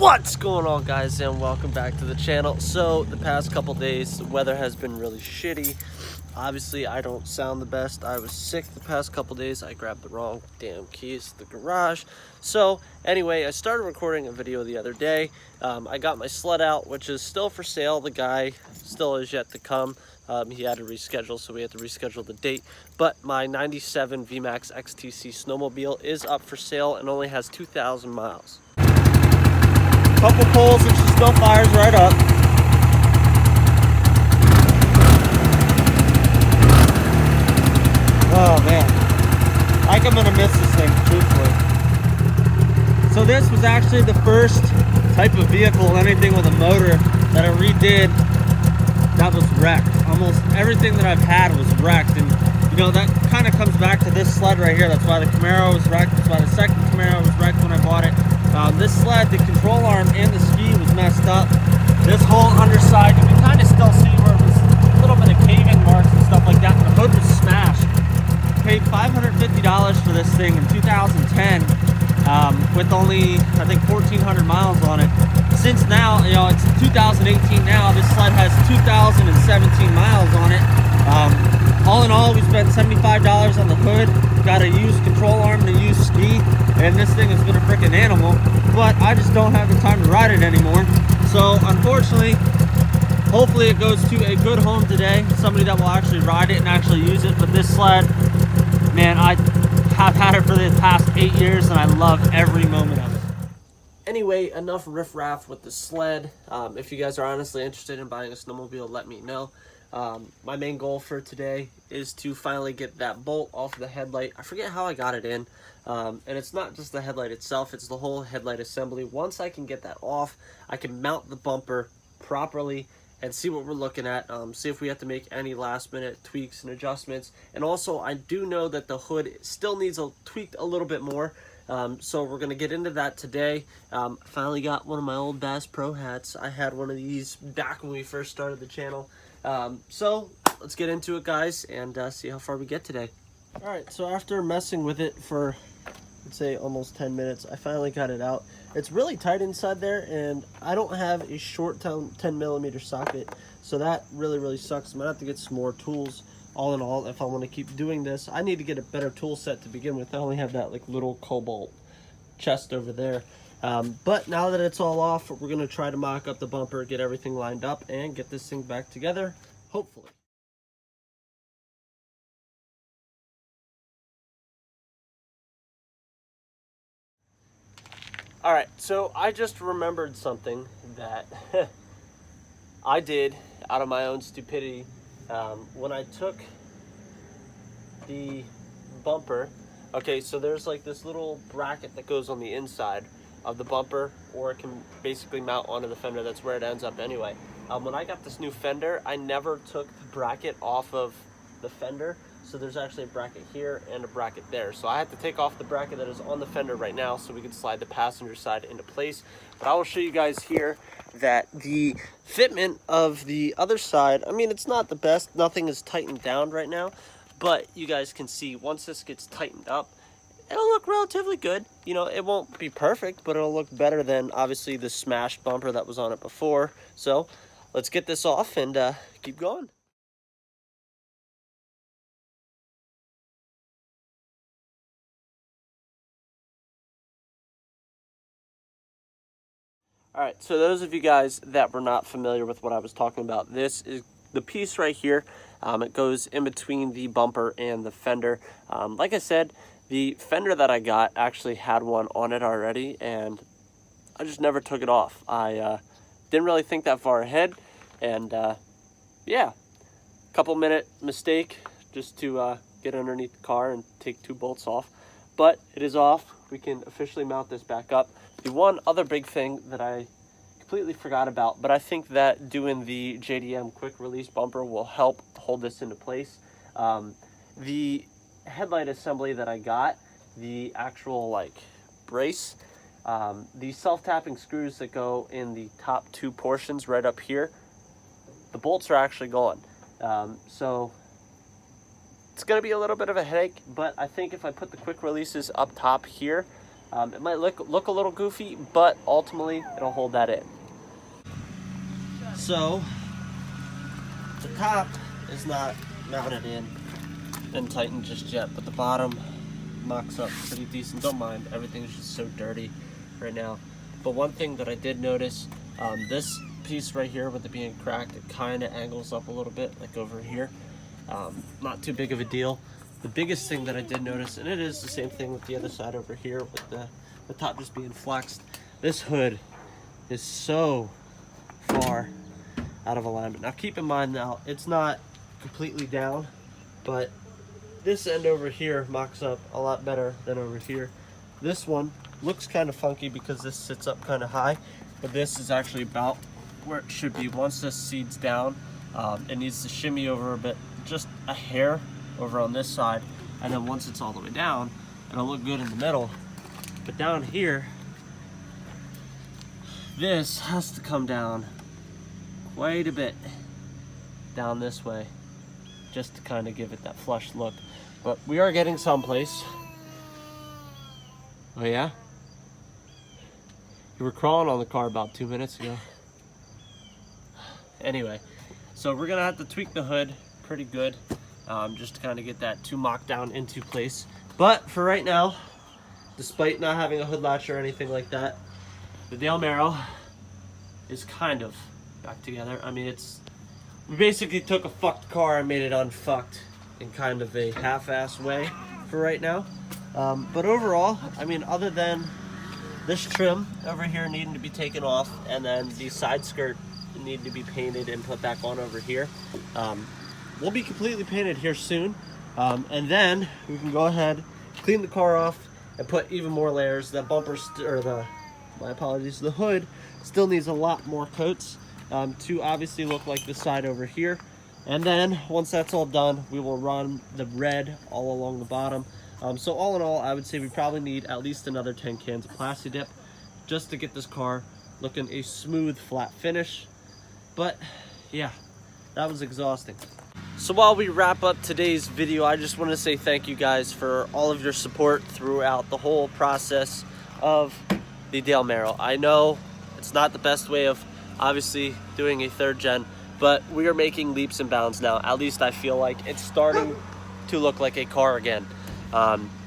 What's going on, guys, and welcome back to the channel. So the past couple days the weather has been really shitty. Obviously I don't sound the best. I was sick the past couple days. I grabbed the wrong damn keys to the garage. So anyway, I started recording a video the other day. I got my sled out, which is still for sale. The guy still is yet to come. He had to reschedule, so we had to reschedule the date. But my 97 VMAX XTC snowmobile is up for sale and only has 2,000 miles. Couple poles and she still fires right up. Oh man, I think I'm gonna miss this thing, truthfully. So this was actually the first type of vehicle, anything with a motor, that I redid that was wrecked. Almost everything that I've had was wrecked, and you know, that kind of comes back to this sled right here. That's why the Camaro was wrecked. That's why the second Camaro was wrecked when I bought it. This sled, the control arm and the ski was messed up. This whole underside, you can kind of still see where it was a little bit of cave-in marks and stuff like that. And the hood was smashed. Paid $550 for this thing in 2010 with only, I think, 1,400 miles on it. Since now, you know, it's 2018 now, this sled has 2,017 miles on it. All in all, we spent $75 on the hood, got a used control arm and a used ski, and this thing has been a freaking animal, but I just don't have the time to ride it anymore. So unfortunately, hopefully it goes to a good home today, somebody that will actually ride it and actually use it. But this sled, man, I have had it for the past 8 years and I love every moment of it. Anyway, enough riffraff with the sled. If you guys are honestly interested in buying a snowmobile, let me know. My main goal for today is to finally get that bolt off the headlight. I forget how I got it in, and it's not just the headlight itself, it's the whole headlight assembly. Once I can get that off, I can mount the bumper properly and see what we're looking at, see if we have to make any last minute tweaks and adjustments. And also, I do know that the hood still needs tweaked a little bit more. So we're gonna get into that today. Finally got one of my old Bass Pro hats. I had one of these back when we first started the channel. So let's get into it, guys, and see how far we get today. All right, so after messing with it for, let's say, almost 10 minutes, I finally got it out. It's really tight inside there, and I don't have a short 10mm socket, so that really sucks. I'm gonna have to get some more tools. All in all, if I want to keep doing this, I need to get a better tool set to begin with. I only have that like little cobalt chest over there. But now that it's all off, we're going to try to mock up the bumper, get everything lined up, and get this thing back together, hopefully. All right, so I just remembered something that I did out of my own stupidity. When I took the bumper, okay, so there's like this little bracket that goes on the inside of the bumper, or it can basically mount onto the fender. That's where it ends up anyway. When I got this new fender, I never took the bracket off of the fender, so there's actually a bracket here and a bracket there. So I had to take off the bracket that is on the fender right now so we can slide the passenger side into place. But I will show you guys here that the fitment of the other side, I mean, it's not the best. Nothing is tightened down right now, but you guys can see once this gets tightened up, it'll look relatively good. You know, it won't be perfect, but it'll look better than obviously the smashed bumper that was on it before. So let's get this off and keep going. All right, so those of you guys that were not familiar with what I was talking about, this is the piece right here. It goes in between the bumper and the fender. Like I said, the fender that I got actually had one on it already, and I just never took it off. I didn't really think that far ahead, and yeah, couple minute mistake just to get underneath the car and take 2 bolts off. But it is off. We can officially mount this back up. The one other big thing that I completely forgot about, but I think that doing the JDM quick release bumper will help hold this into place. The headlight assembly that I got, the actual like brace, the self-tapping screws that go in the top 2 portions right up here, the bolts are actually gone. So it's going to be a little bit of a headache, but I think if I put the quick releases up top here, It might look a little goofy, but ultimately it'll hold that in. So the top is not mounted in and tightened just yet, but the bottom mocks up pretty decent. Don't mind, everything's just so dirty right now. But one thing that I did notice, this piece right here with it being cracked, it kind of angles up a little bit, like over here. Not too big of a deal. The biggest thing that I did notice, and it is the same thing with the other side over here with the top just being flexed, this hood is so far out of alignment. Now keep in mind now, it's not completely down, but this end over here mocks up a lot better than over here. This one looks kind of funky because this sits up kind of high, but this is actually about where it should be. Once this seeds down, it needs to shimmy over a bit, just a hair over on this side, and then once it's all the way down, it'll look good in the middle. But down here, this has to come down quite a bit down this way just to kind of give it that flush look. But we are getting someplace. Oh yeah? You were crawling on the car about 2 minutes ago. Anyway, so we're gonna have to tweak the hood pretty good, just to kind of get that to mock down into place. But for right now, despite not having a hood latch or anything like that, the Dale Camaro is kind of back together. I mean, we basically took a fucked car and made it unfucked in kind of a half-ass way for right now. But overall, I mean, other than this trim over here needing to be taken off, and then the side skirt need to be painted and put back on over here, we'll be completely painted here soon, and then we can go ahead, clean the car off, and put even more layers. The bumper, the hood still needs a lot more coats to obviously look like the side over here. And then once that's all done, we will run the red all along the bottom. So all in all, I would say we probably need at least another 10 cans of Plasti Dip just to get this car looking a smooth, flat finish. But yeah, that was exhausting. So while we wrap up today's video, I just want to say thank you guys for all of your support throughout the whole process of the Dale Camaro. I know it's not the best way of obviously doing a third gen, but we are making leaps and bounds now. At least I feel like it's starting to look like a car again.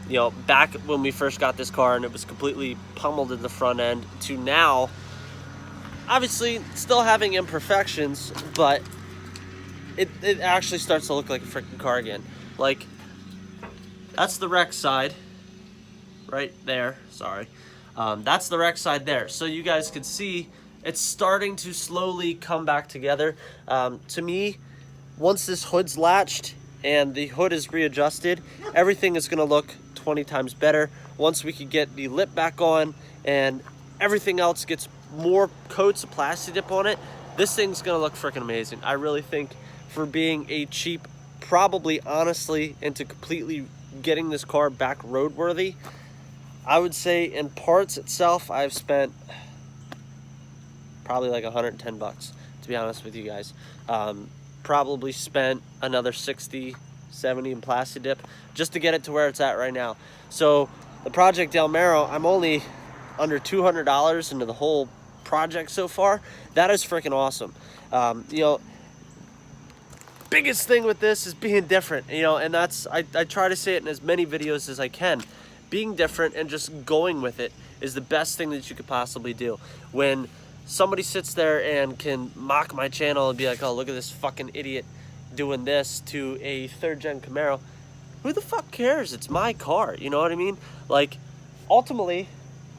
You know, back when we first got this car and it was completely pummeled in the front end, to now, obviously still having imperfections, but it actually starts to look like a freaking car again. Like, that's the wreck side right there, sorry. That's the wreck side there. So you guys can see it's starting to slowly come back together. To me, once this hood's latched and the hood is readjusted, everything is gonna look 20 times better. Once we could get the lip back on and everything else gets more coats of Plasti Dip on it, this thing's gonna look freaking amazing. I really think for being a cheap, probably honestly, into completely getting this car back roadworthy, I would say in parts itself, I've spent probably like 110 bucks, to be honest with you guys. Probably spent another 60, 70 in Plasti Dip just to get it to where it's at right now. So the Project Dale Camaro, I'm only under $200 into the whole project so far. That is freaking awesome. You know, biggest thing with this is being different, you know, and that's, I try to say it in as many videos as I can. Being different and just going with it is the best thing that you could possibly do. When somebody sits there and can mock my channel and be like, oh, look at this fucking idiot doing this to a third gen Camaro, who the fuck cares? It's my car, you know what I mean? Like, ultimately,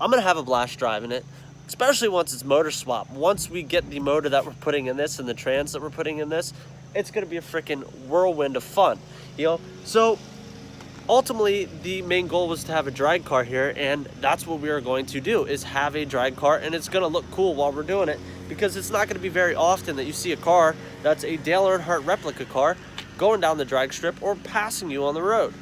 I'm gonna have a blast driving it, especially once it's motor swap. Once we get the motor that we're putting in this and the trans that we're putting in this, it's gonna be a freaking whirlwind of fun, you know? So ultimately, the main goal was to have a drag car here, and that's what we are going to do, is have a drag car, and it's gonna look cool while we're doing it, because it's not gonna be very often that you see a car that's a Dale Earnhardt replica car going down the drag strip or passing you on the road.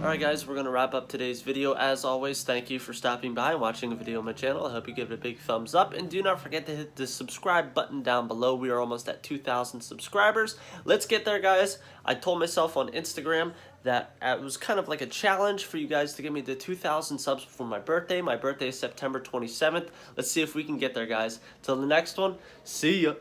Alright guys, we're going to wrap up today's video. As always, thank you for stopping by and watching a video on my channel. I hope you give it a big thumbs up. And do not forget to hit the subscribe button down below. We are almost at 2,000 subscribers. Let's get there, guys. I told myself on Instagram that it was kind of like a challenge for you guys to get me to 2,000 subs for my birthday. My birthday is September 27th. Let's see if we can get there, guys. Till the next one, see ya.